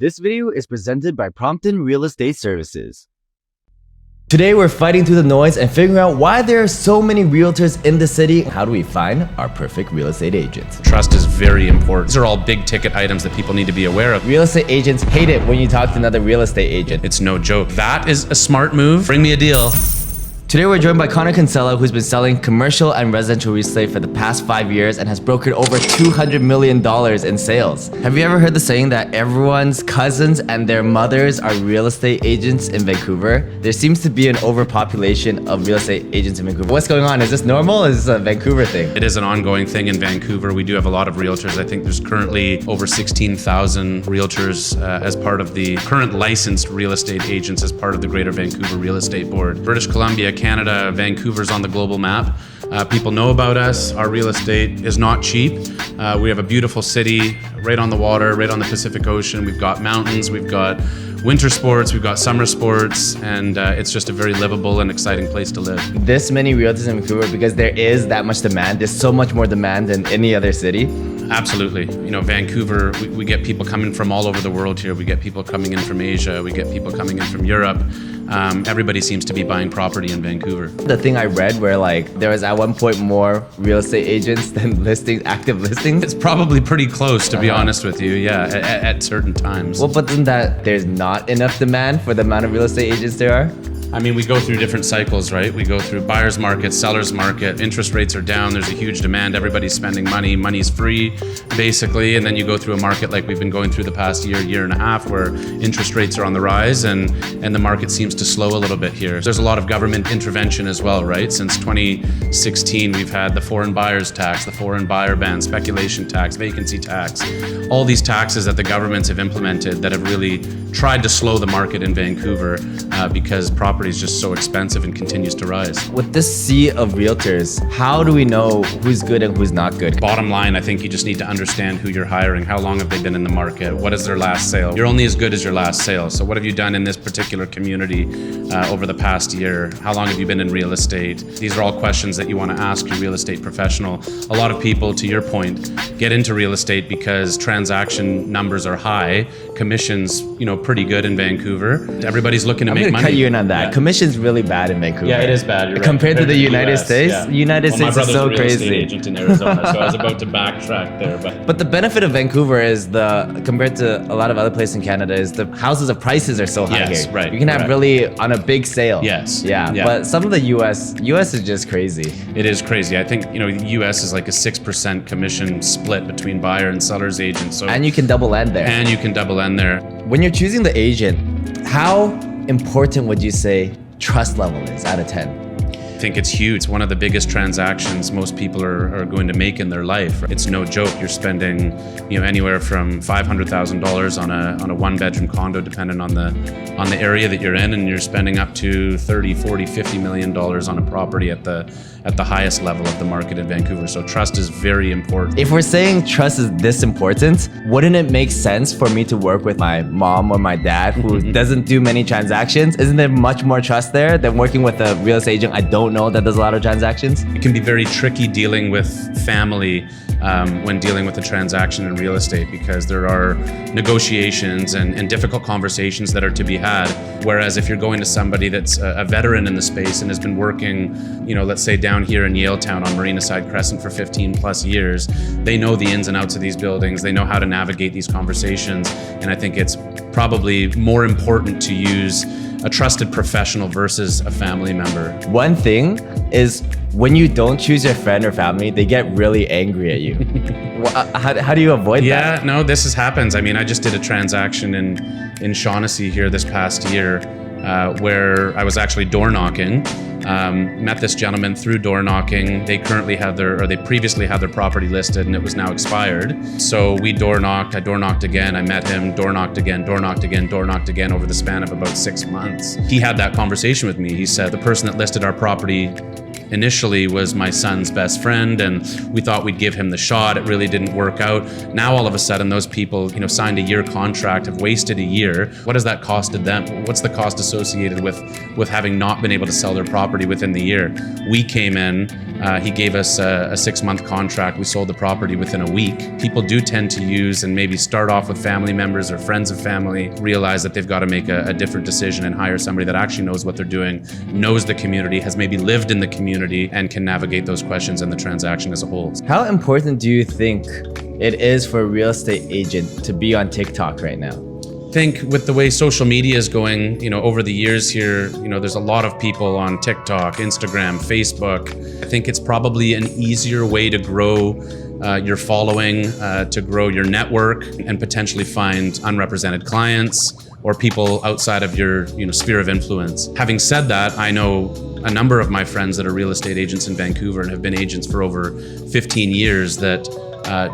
This video is presented by Prompton Real Estate Services. Today we're fighting through the noise and figuring out why there are so many realtors in the city. How do we find our perfect real estate agent? Trust is very important. These are all big ticket items that people need to be aware of. Real estate agents hate it when you talk to another real estate agent. It's no joke. That is a smart move. Bring me a deal. Today we're joined by Connor Kinsella, who's been selling commercial and residential real estate for the past 5 years and has brokered over $200 million in sales. Have you ever heard the saying that everyone's cousins and their mothers are real estate agents in Vancouver? There seems to be an overpopulation of real estate agents in Vancouver. What's going on? Is this normal? Is this a Vancouver thing? It is an ongoing thing in Vancouver. We do have a lot of realtors. I think there's currently over 16,000 realtors as part of the current licensed real estate agents as part of the Greater Vancouver Real Estate Board. British Columbia, Canada, Vancouver's on the global map. People know about us. Our real estate is not cheap. We have a beautiful city right on the water, right on the Pacific Ocean. We've got mountains, we've got winter sports, we've got summer sports, and it's just a very livable and exciting place to live. This many realtors in Vancouver because there is that much demand. There's so much more demand than any other city. Absolutely. You know, Vancouver, we get people coming from all over the world here. We get people coming in from Asia. We get people coming in from Europe. Everybody seems to be buying property in Vancouver. The thing I read where like there was at one point more real estate agents than listings, active listings. It's probably pretty close, to be honest with you. Yeah, at certain times. Well, but isn't that there's not enough demand for the amount of real estate agents there are? I mean, we go through different cycles, right? We go through buyer's market, seller's market, interest rates are down, there's a huge demand, everybody's spending money, money's free, basically, and then you go through a market like we've been going through the past year and a half, where interest rates are on the rise and the market seems to slow a little bit here. There's a lot of government intervention as well, right? Since 2016, we've had the foreign buyers tax, the foreign buyer ban, speculation tax, vacancy tax, all these taxes that the governments have implemented that have really tried to slow the market in Vancouver because property is just so expensive and continues to rise. With this sea of realtors, how do we know who's good and who's not good? Bottom line, I think you just need to understand who you're hiring. How long have they been in the market? What is their last sale? You're only as good as your last sale. So what have you done in this particular community over the past year? How long have you been in real estate? These are all questions that you want to ask your real estate professional. A lot of people, to your point, get into real estate because transaction numbers are high, commissions, pretty good in Vancouver. Everybody's looking to make money. I'm gonna cut you in on that. Yeah. Commission's really bad in Vancouver. Yeah, it is bad. You're right. Compared to the United States, yeah. United States is so crazy. My brother's a real estate agent in Arizona, so I was about to backtrack there. But the benefit of Vancouver is compared to a lot of other places in Canada, is the houses of prices are so high yes, here. Right. You can have really on a big sale. Yes. Yeah. But some of the US is just crazy. It is crazy. I think the US is like a 6% commission split between buyer and seller's agents. So and you can double end there. When you're choosing the agent, how important would you say trust level is out of 10? I think it's huge. It's one of the biggest transactions most people are going to make in their life. It's no joke. You're spending anywhere from $500,000 on a one-bedroom condo, depending on the area that you're in, and you're spending up to $30, $40, $50 million on a property at the highest level of the market in Vancouver. So trust is very important. If we're saying trust is this important, wouldn't it make sense for me to work with my mom or my dad who doesn't do many transactions? Isn't there much more trust there than working with a real estate agent I don't know that does a lot of transactions? It can be very tricky dealing with family when dealing with a transaction in real estate, because there are negotiations and difficult conversations that are to be had. Whereas if you're going to somebody that's a veteran in the space and has been working, let's say down here in Yaletown on Marina Side Crescent for 15 plus years, they know the ins and outs of these buildings. They know how to navigate these conversations. And I think it's probably more important to use a trusted professional versus a family member. One thing is when you don't choose your friend or family, they get really angry at you. How do you avoid that? Yeah, no, this happens. I mean, I just did a transaction in Shaughnessy here this past year where I was actually door knocking. Met this gentleman through door knocking. They previously had their property listed and it was now expired. So we door knocked, I door knocked again, I met him, door knocked again, door knocked again, door knocked again over the span of about 6 months. He had that conversation with me. He said, the person that listed our property initially was my son's best friend, and we thought we'd give him the shot. It really didn't work out. Now all of a sudden those people, signed a year contract, have wasted a year. What has that costed them? What's the cost associated with having not been able to sell their property within the year? We came in, He gave us a 6-month contract. We sold the property within a week. People do tend to use and maybe start off with family members or friends of family, realize that they've got to make a different decision and hire somebody that actually knows what they're doing, knows the community, has maybe lived in the community, and can navigate those questions and the transaction as a whole. How important do you think it is for a real estate agent to be on TikTok right now? I think with the way social media is going, over the years here, there's a lot of people on TikTok, Instagram, Facebook. I think it's probably an easier way to grow your following, to grow your network, and potentially find unrepresented clients or people outside of your sphere of influence. Having said that, I know a number of my friends that are real estate agents in Vancouver and have been agents for over 15 years that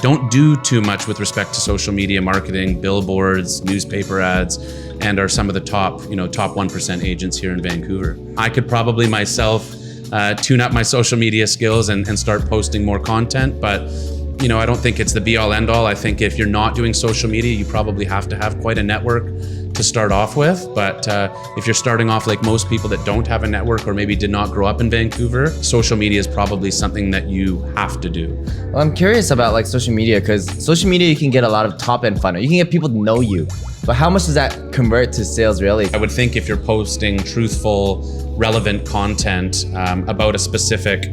don't do too much with respect to social media marketing, billboards, newspaper ads, and are some of the top 1% agents here in Vancouver. I could probably myself tune up my social media skills and start posting more content, but I don't think it's the be all end all. I think if you're not doing social media, you probably have to have quite a network to start off with. But if you're starting off like most people that don't have a network or maybe did not grow up in Vancouver, social media is probably something that you have to do. Well, I'm curious about like social media, because social media, you can get a lot of top end funnel. You can get people to know you, but how much does that convert to sales really? I would think if you're posting truthful, relevant content about a specific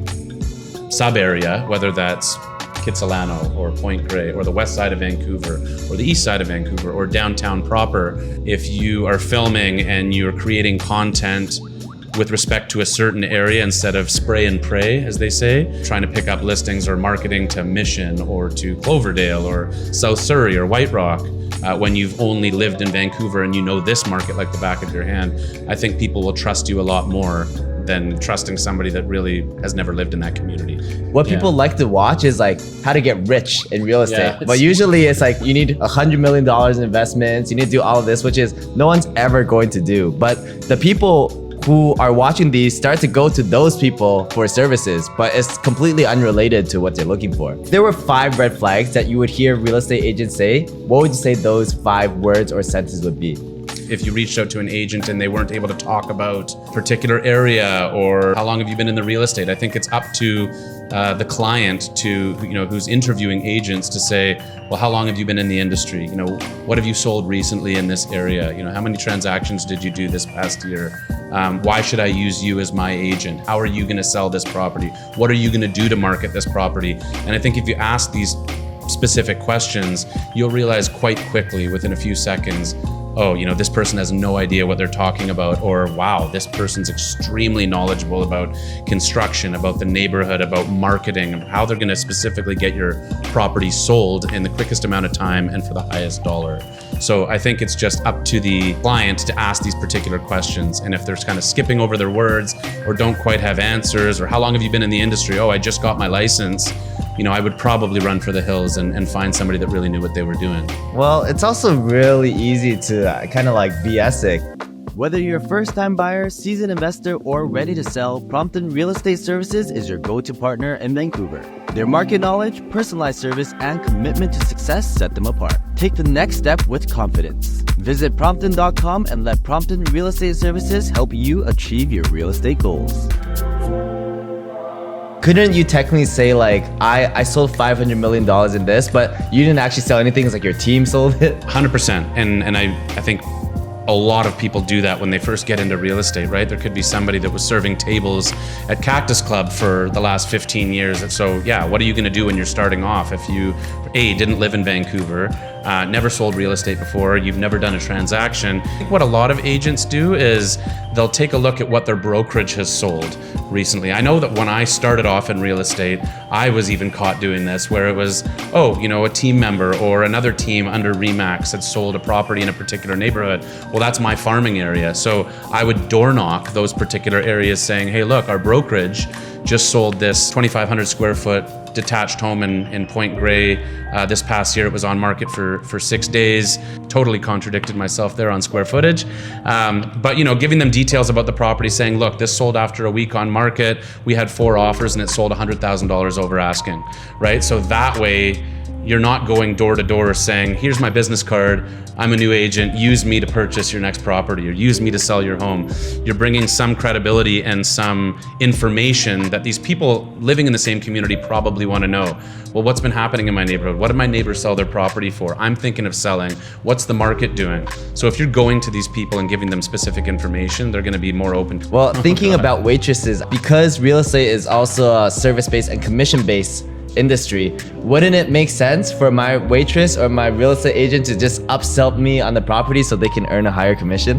sub area, whether that's Kitsilano or Point Grey or the west side of Vancouver or the east side of Vancouver or downtown proper, if you are filming and you're creating content with respect to a certain area instead of spray and pray, as they say, trying to pick up listings or marketing to Mission or to Cloverdale or South Surrey or White Rock, when you've only lived in Vancouver and you know this market like the back of your hand, I think people will trust you a lot more than trusting somebody that really has never lived in that community. What people like to watch is like how to get rich in real estate. Yeah, but usually it's like you need $100 million in investments. You need to do all of this, which is no one's ever going to do. But the people who are watching these start to go to those people for services, but it's completely unrelated to what they're looking for. If there were 5 red flags that you would hear real estate agents say, what would you say those 5 words or sentences would be? If you reached out to an agent and they weren't able to talk about a particular area or how long have you been in the real estate, I think it's up to the client to, who's interviewing agents to say, well, how long have you been in the industry? What have you sold recently in this area? How many transactions did you do this past year? Why should I use you as my agent? How are you going to sell this property? What are you going to do to market this property? And I think if you ask these specific questions, you'll realize quite quickly within a few seconds, oh, this person has no idea what they're talking about, or wow, this person's extremely knowledgeable about construction, about the neighborhood, about marketing, and how they're going to specifically get your property sold in the quickest amount of time and for the highest dollar. So I think it's just up to the client to ask these particular questions. And if they're kind of skipping over their words or don't quite have answers, or how long have you been in the industry? Oh, I just got my license. I would probably run for the hills and find somebody that really knew what they were doing. Well, it's also really easy to kind of like BS it. Whether you're a first-time buyer, seasoned investor, or ready to sell, Prompton Real Estate Services is your go-to partner in Vancouver. Their market knowledge, personalized service, and commitment to success set them apart. Take the next step with confidence. Visit Prompton.com and let Prompton Real Estate Services help you achieve your real estate goals. Couldn't you technically say like, I sold $500 million in this, but you didn't actually sell anything? It's like your team sold it? 100%. And I think a lot of people do that when they first get into real estate, right? There could be somebody that was serving tables at Cactus Club for the last 15 years. So yeah, what are you gonna do when you're starting off? If you, didn't live in Vancouver, never sold real estate before, you've never done a transaction. I think what a lot of agents do is they'll take a look at what their brokerage has sold recently. I know that when I started off in real estate, I was even caught doing this, where it was, a team member or another team under Remax had sold a property in a particular neighborhood. Well, that's my farming area. So I would door knock those particular areas saying, hey, look, our brokerage just sold this 2,500 square foot detached home in Point Grey This past year, it was on market for 6 days. Totally contradicted myself there on square footage. But giving them details about the property, saying, look, this sold after a week on market. We had 4 offers and it sold $100,000 over asking, right? So that way, you're not going door to door saying, here's my business card, I'm a new agent, use me to purchase your next property or use me to sell your home. You're bringing some credibility and some information that these people living in the same community probably want to know. Well, what's been happening in my neighborhood? What did my neighbors sell their property for? I'm thinking of selling. What's the market doing? So if you're going to these people and giving them specific information, they're going to be more open to it. Well, thinking about waitresses, because real estate is also a service-based and commission-based industry, wouldn't it make sense for my waitress or my real estate agent to just upsell me on the property so they can earn a higher commission?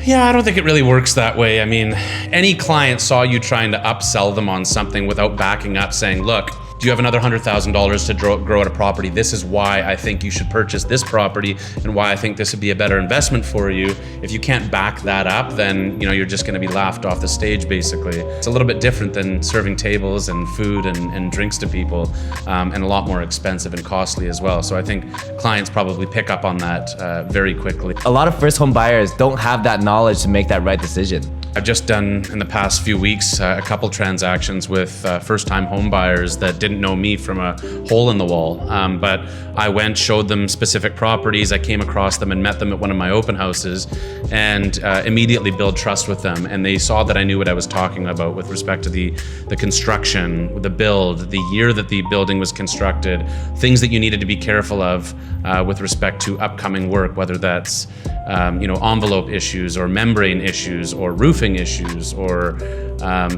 Yeah, I don't think it really works that way. I mean, any client saw you trying to upsell them on something without backing up saying, look, do you have another $100,000 to grow at a property? This is why I think you should purchase this property and why I think this would be a better investment for you. If you can't back that up, then you're just going to be laughed off the stage, basically. It's a little bit different than serving tables and food and drinks to people, and a lot more expensive and costly as well. So I think clients probably pick up on that very quickly. A lot of first home buyers don't have that knowledge to make that right decision. I've just done in the past few weeks a couple transactions with first-time home buyers that didn't know me from a hole in the wall, but I went, showed them specific properties. I came across them and met them at one of my open houses and immediately build trust with them. And they saw that I knew what I was talking about with respect to the construction, the build, the year that the building was constructed, things that you needed to be careful of with respect to upcoming work, whether that's envelope issues or membrane issues or roofing issues or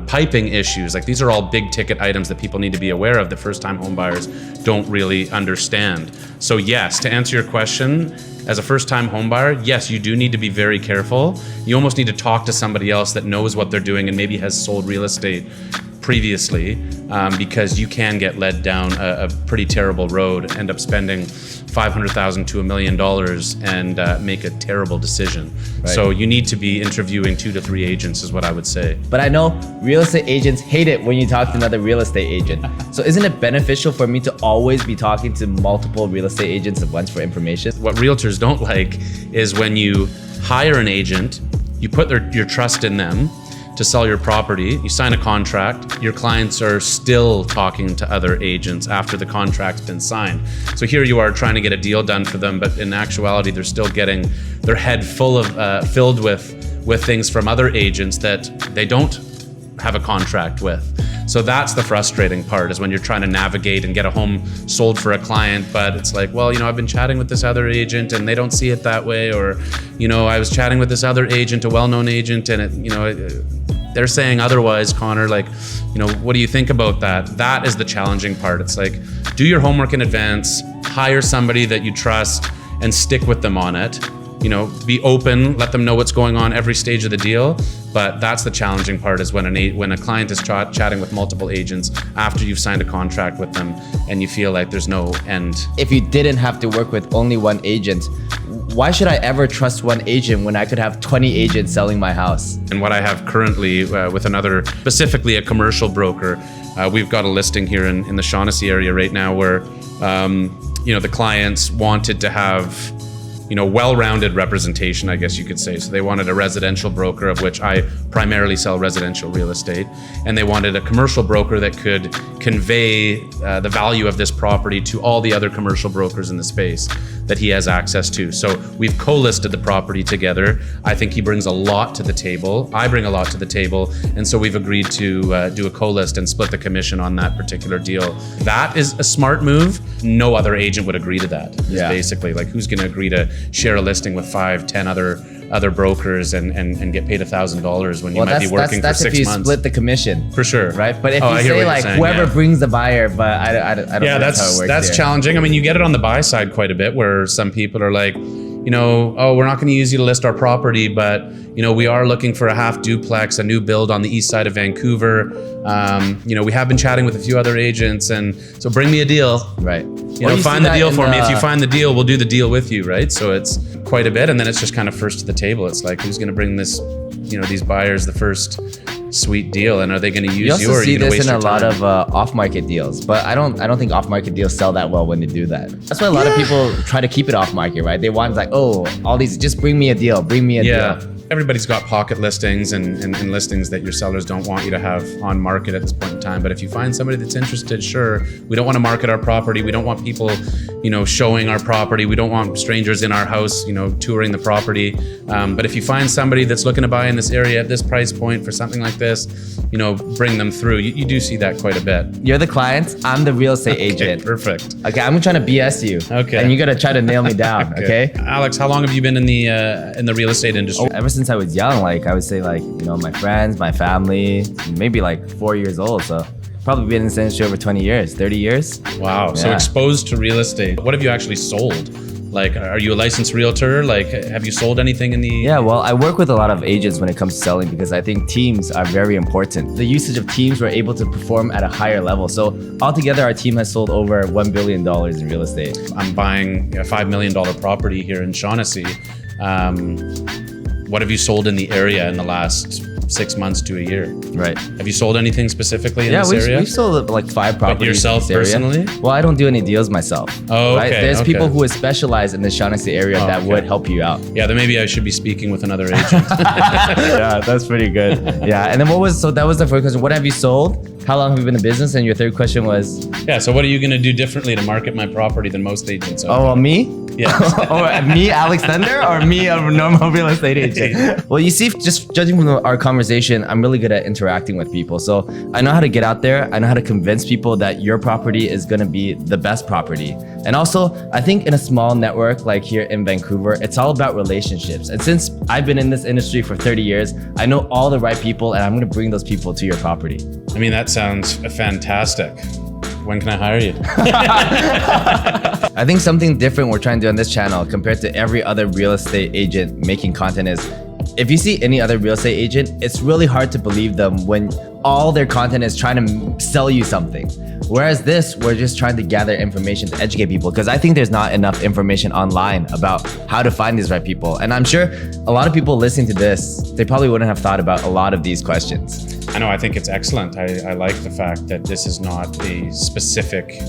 piping issues. Like, these are all big ticket items that people need to be aware of that first-time home buyers don't really understand. So yes, to answer your question, as a first-time home buyer, yes, you do need to be very careful. You almost need to talk to somebody else that knows what they're doing and maybe has sold real estate previously, because you can get led down a pretty terrible road, end up spending $500,000 to $1 million and make a terrible decision. Right. So you need to be interviewing 2 to 3 agents is what I would say. But I know real estate agents hate it when you talk to another real estate agent. So isn't it beneficial for me to always be talking to multiple real estate agents at once for information? What realtors don't like is when you hire an agent, you put your trust in them to sell your property, you sign a contract, your clients are still talking to other agents after the contract's been signed. So here you are trying to get a deal done for them, but in actuality, they're still getting their head filled with things from other agents that they don't have a contract with. So that's the frustrating part, is when you're trying to navigate and get a home sold for a client, but it's like, well, I've been chatting with this other agent and they don't see it that way, or, I was chatting with this other agent, a well-known agent, and they're saying otherwise, Connor, like, what do you think about that? That is the challenging part. It's like, do your homework in advance, hire somebody that you trust and stick with them on it. Be open, let them know what's going on every stage of the deal. But that's the challenging part, is when a client is chatting with multiple agents after you've signed a contract with them and you feel like there's no end. If you didn't have to work with only one agent, why should I ever trust one agent when I could have 20 agents selling my house? And what I have currently with another, specifically a commercial broker, we've got a listing here in the Shaughnessy area right now where the clients wanted to have well-rounded representation, I guess you could say. So they wanted a residential broker, of which I primarily sell residential real estate, and they wanted a commercial broker that could convey the value of this property to all the other commercial brokers in the space that he has access to. So we've co-listed the property together. I think he brings a lot to the table. I bring a lot to the table, and so we've agreed to do a co-list and split the commission on that particular deal. That is a smart move. No other agent would agree to that. Yeah. Basically, like, who's going to agree to share a listing with 5-10 other brokers and get paid $1,000 when you might be working for 6 months? That's if you split the commission. For sure. Right? But if you say, like, whoever brings the buyer, but I don't know how it works. That's here. challenging. I mean, you get it on the buy side quite a bit, where some people are like, we're not going to use you to list our property, but we are looking for a half duplex, a new build on the east side of Vancouver. We have been chatting with a few other agents, and so bring me a deal. Right. Find the deal for me. If you find the deal, we'll do the deal with you, right? So it's quite a bit, and then it's just kind of first to the table. It's like, who's going to bring this, these buyers the first sweet deal? And are they going to You use you, also or are see you going to this waste in a your lot time? of off-market deals, but I don't think off-market deals sell that well when they do that. That's why a lot of people try to keep it off-market, right? They want like, oh, all these, just bring me a deal, bring me a Yeah. deal. Everybody's got pocket listings and listings that your sellers don't want you to have on market at this point in time. But if you find somebody that's interested, sure. We don't want to market our property. We don't want people, showing our property. We don't want strangers in our house, touring the property. But if you find somebody that's looking to buy in this area at this price point for something like this, bring them through. You do see that quite a bit. You're the client, I'm the real estate agent. Perfect. Okay, I'm trying to BS you. Okay. And you gotta try to nail me down, okay? Alex, how long have you been in the real estate industry? Ever since I was young, like I would say like, my friends, my family, maybe like 4 years old. So probably been in this industry over 20 years, 30 years. Wow. So Yeah. exposed to real estate. What have you actually sold? Like, are you a licensed realtor? Like, have you sold anything in the... Yeah, well, I work with a lot of agents when it comes to selling because I think teams are very important. The usage of teams, we're able to perform at a higher level. So altogether, our team has sold over $1 billion in real estate. I'm buying a $5 million property here in Shaughnessy. What have you sold in the area in the last 6 months to a year? Right. Have you sold anything specifically in this area? we've sold like 5 properties. yourself in this area. personally? Well, I don't do any deals myself. Oh, right? okay, There's okay. people who would specialize in the Shaughnessy area that okay. would help you out. Yeah, then maybe I should be speaking with another agent. Yeah, that's pretty good. Yeah, and then that was the first question. What have you sold? How long have you been in business? And your third question was, Yeah, so what are you going to do differently to market my property than most agents? oh, well, me? Yeah. Or me, Aylex Thunder, or me, a normal real estate agent? Well, you see, just judging from our conversation, I'm really good at interacting with people. So I know how to get out there. I know how to convince people that your property is going to be the best property. And also, I think in a small network like here in Vancouver, it's all about relationships. And since I've been in this industry for 30 years, I know all the right people, and I'm going to bring those people to your property. I mean, that sounds fantastic. When can I hire you? I think something different we're trying to do on this channel compared to every other real estate agent making content is, if you see any other real estate agent, it's really hard to believe them when all their content is trying to sell you something. Whereas this, we're just trying to gather information to educate people, because I think there's not enough information online about how to find these right people. And I'm sure a lot of people listening to this, they probably wouldn't have thought about a lot of these questions. I know, I think it's excellent. I like the fact that this is not a specific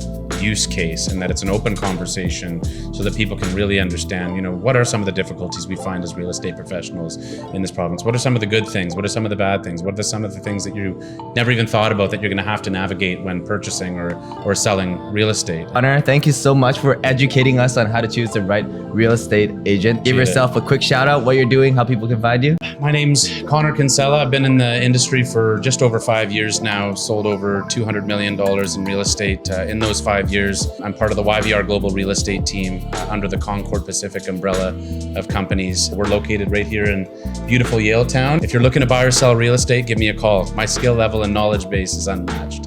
use case and that it's an open conversation so that people can really understand, what are some of the difficulties we find as real estate professionals in this province? What are some of the good things? What are some of the bad things? What are some of the things that you never even thought about that you're going to have to navigate when purchasing or selling real estate? Connor, thank you so much for educating us on how to choose the right real estate agent. Give yourself a quick shout out, what you're doing, how people can find you. My name's Connor Kinsella. I've been in the industry for just over 5 years now, sold over $200 million in real estate in those 5 years. I'm part of the YVR Global Real Estate team under the Concord Pacific umbrella of companies. We're located right here in beautiful Yaletown. If you're looking to buy or sell real estate, give me a call. My skill level and knowledge base is unmatched.